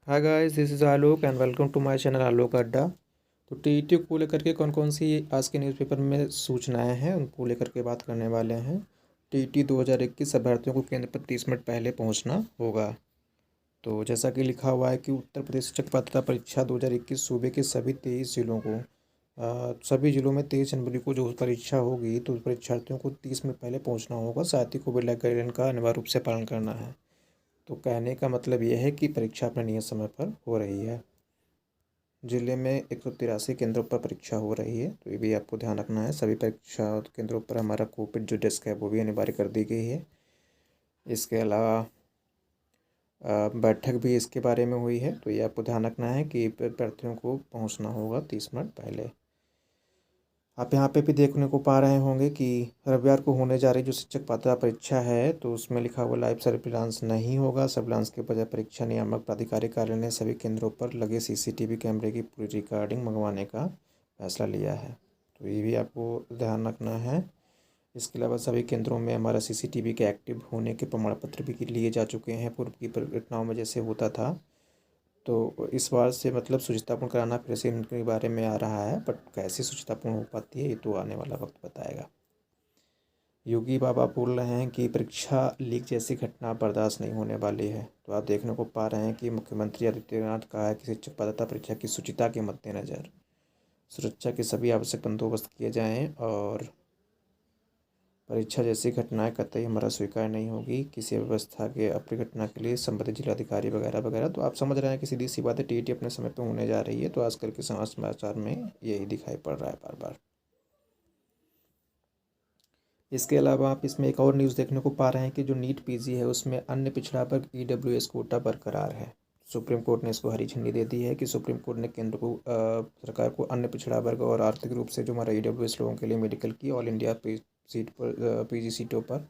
Hi guys, this is Alok and welcome to my channel Alok Adda. तो TET को लेकर के कौन कौन सी आज के न्यूज़पेपर में सूचनाएं हैं उनको लेकर के बात करने वाले हैं। टीईटी 2021 अभ्यर्थियों को केंद्र पर 30 मिनट पहले पहुंचना होगा। तो जैसा कि लिखा हुआ है कि उत्तर प्रदेश शिक्षक पात्रता परीक्षा 2021 सूबे के सभी 23 जिलों को सभी जिलों में 23 जनवरी को जो परीक्षा होगी तो परीक्षार्थियों को 30 मिनट पहले पहुँचना होगा। साथ ही कोविड गाइडलाइन का अनिवार्य रूप से पालन करना है। तो कहने का मतलब यह है कि परीक्षा अपने नियत समय पर हो रही है। जिले में 183 केंद्रों पर परीक्षा हो रही है, तो ये भी आपको ध्यान रखना है। सभी परीक्षा केंद्रों पर हमारा कोविड जो डेस्क है वो भी अनिवार्य कर दी गई है। इसके अलावा बैठक भी इसके बारे में हुई है, तो ये आपको ध्यान रखना है कि प्रार्थियों को पहुंचना होगा 30 मिनट पहले। आप यहाँ पे भी देखने को पा रहे होंगे कि रविवार को होने जा रही जो शिक्षक पात्रता परीक्षा है तो उसमें लिखा हुआ लाइव सर्विलांस नहीं होगा। सर्विलांस के बजाय परीक्षा नियामक प्राधिकारी कार्यालय ने सभी केंद्रों पर लगे सीसीटीवी कैमरे की पूरी रिकॉर्डिंग मंगवाने का फैसला लिया है, तो ये भी आपको ध्यान रखना है। इसके अलावा सभी केंद्रों में हमारा सीसीटीवी के एक्टिव होने के प्रमाण पत्र भी लिए जा चुके हैं। पूर्व की घटनाओं में जैसे होता था, तो इस बार से मतलब शुचितापूर्ण कराना फिर से इनके बारे में आ रहा है, बट कैसे शुचितापूर्ण हो पाती है ये तो आने वाला वक्त बताएगा। योगी बाबा बोल रहे हैं कि परीक्षा लीक जैसी घटना बर्दाश्त नहीं होने वाली है। तो आप देखने को पा रहे हैं कि मुख्यमंत्री आदित्यनाथ कहा है कि शिक्षक पात्रता परीक्षा की शुचिता के मद्देनज़र सुरक्षा के सभी आवश्यक बंदोबस्त किए जाएँ और परीक्षा जैसी घटनाएं कतई हमारा स्वीकार नहीं होगी। किसी व्यवस्था के अपनी घटना के लिए संबंधित जिलाधिकारी वगैरह वगैरह। तो आप समझ रहे हैं कि सीधी सी बात है, टीईटी अपने समय पर होने जा रही है। तो आजकल के समाचार में यही दिखाई पड़ रहा है बार बार। इसके अलावा आप इसमें एक और न्यूज़ देखने को पा रहे हैं कि जो नीट पीजी है उसमें अन्य पिछड़ा वर्ग ईडब्ल्यूएस कोटा बरकरार है। सुप्रीम कोर्ट ने इसको हरी झंडी दे दी है कि सुप्रीम कोर्ट ने केंद्र को सरकार को अन्य पिछड़ा वर्ग और आर्थिक रूप से जो हमारा ईडब्ल्यूएस लोगों के लिए मेडिकल की ऑल इंडिया पीजी सीटों पर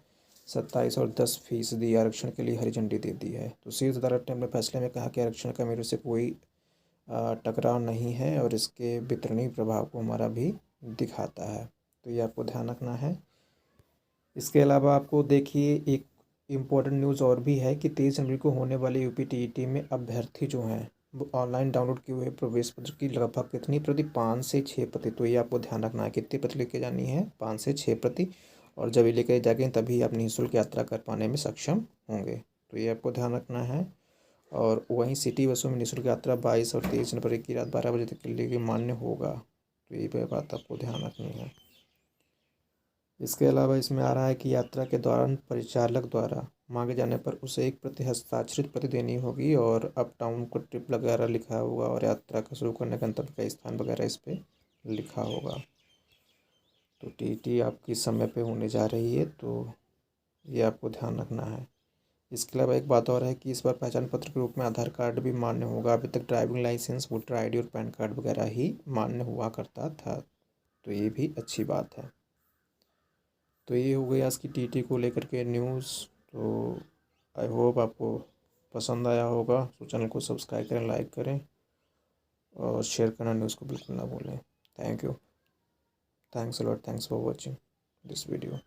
27 और 10% आरक्षण के लिए हरी झंडी दे दी है। तो शीर्ष अदालत ने अपने फैसले में कहा कि आरक्षण का मेरे से कोई टकराव नहीं है और इसके वितरणी प्रभाव को हमारा भी दिखाता है। तो ये आपको ध्यान रखना है। इसके अलावा आपको देखिए एक इम्पोर्टेंट न्यूज़ और भी है कि 23 जनवरी को होने वाले यूपी टीईटी में अभ्यर्थी जो हैं वो ऑनलाइन डाउनलोड किए हुए प्रवेश पत्र की लगभग कितनी प्रति 5 से 6 प्रति। तो ये आपको ध्यान रखना है कितनी प्रति लेके जानी है, 5 से 6 प्रति। और जब ये लेकर जाएंगे तभी आप निःशुल्क यात्रा कर पाने में सक्षम होंगे, तो ये आपको ध्यान रखना है। और वहीं सिटी बसों में निःशुल्क यात्रा 22 और 23 जनवरी की रात 12 बजे तक के लिए मान्य होगा, तो ये बात आपको ध्यान रखनी है। इसके अलावा इसमें आ रहा है कि यात्रा के दौरान परिचालक द्वारा मांगे जाने पर उसे 1 प्रति हस्ताक्षरित प्रति देनी होगी और अप डाउन को ट्रिप वगैरह लिखा होगा और यात्रा का शुरू करने गंतव्य का स्थान वगैरह इस पर लिखा होगा। तो टीटी आपकी समय पे होने जा रही है, तो ये आपको ध्यान रखना है। इसके अलावा एक बात और है कि इस बार पहचान पत्र के रूप में आधार कार्ड भी मान्य होगा। अभी तक ड्राइविंग लाइसेंस, वोटर आईडी और पैन कार्ड वगैरह ही मान्य हुआ करता था, तो ये भी अच्छी बात है। तो ये हो गई आज की टीटी को लेकर के न्यूज़। तो आई होप आपको पसंद आया होगा। तो चैनल को सब्सक्राइब करें, लाइक करें और शेयर करना न्यूज़ को बिल्कुल ना भूलें। Thank you, thanks a lot, thanks for watching this video.